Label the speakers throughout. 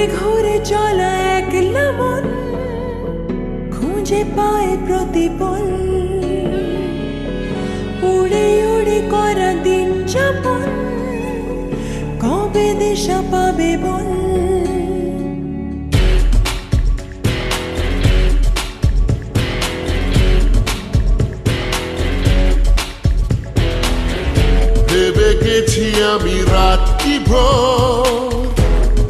Speaker 1: ঘুরে ঘুরে চলা একলা মন খুঁজে পায় প্রতিপল, উড়ে উড়ে করা দিন যাপন কবে দিশা পাবে বল।
Speaker 2: ভেবে গেছি আমি রাত্রি ভোর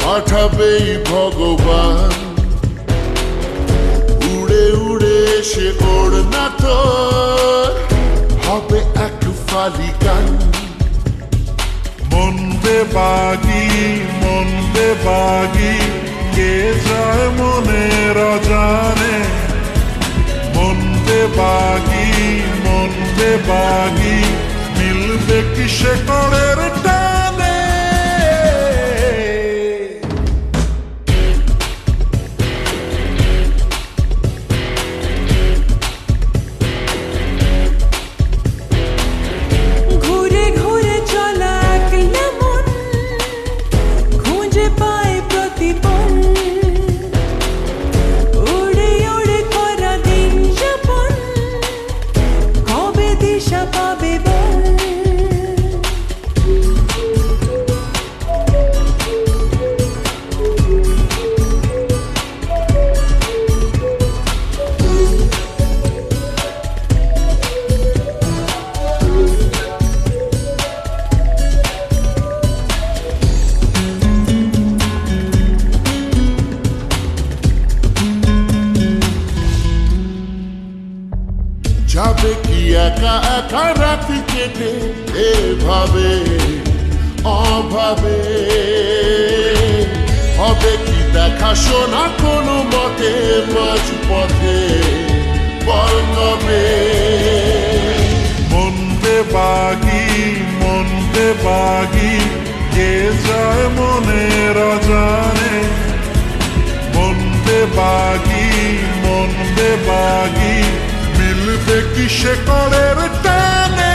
Speaker 2: পাঠাবেই ভগবান, উড়ে উড়ে এসে ওর না তোর হবে এক ফালি গান।
Speaker 3: মন বেবাগি কে যায় মনের অজানে, মন বেবাগি মিলবে কিসে করের টানে।
Speaker 1: ঘুরে ঘুরে চলা একলা মন খুঁজে পায় প্রতিপল, উড়ে উড়ে করা দিন যাপন কবে দিশা পাবে বল।
Speaker 2: যাবে কি একা একা রাত কেটে এভাবে অভাবে, হবে কি দেখা শোনা কোনো মতে মাঝ পথে বল কবে।
Speaker 3: মন বেবাগি কে যায় মনের অজানে, মন বেবাগি মিলবে কিসে করের টানে।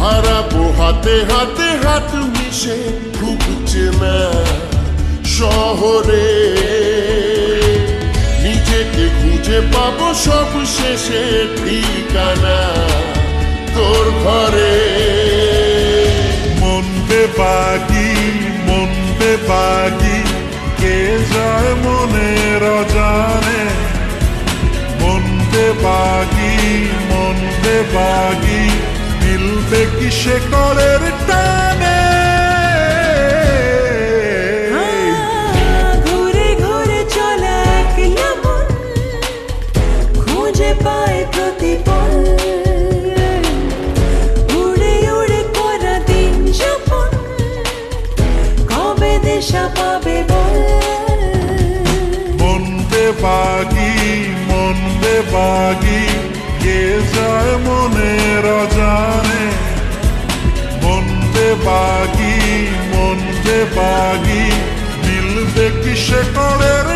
Speaker 2: হারাবো হাতে হাতে হাত মিশে খুব চেনা শহরে, নিজেকে খুঁজে পাবো সব শেষে ঠিকানা তোর ঘরে।
Speaker 3: মন বেবাগি কে যায় মনের অজানে, মন বেবাগি মিলবে কিসে করের টানে।
Speaker 1: ঘুরে ঘুরে চলা একলা মন খুঁজে পায় প্রতিপল, উড়ে উড়ে করা দিন যাপন কবে দিশা পাবে বল।
Speaker 3: মন বেবাগি কে যায় মনের অজানে, মন বেবাগি মিলবে কিসে করের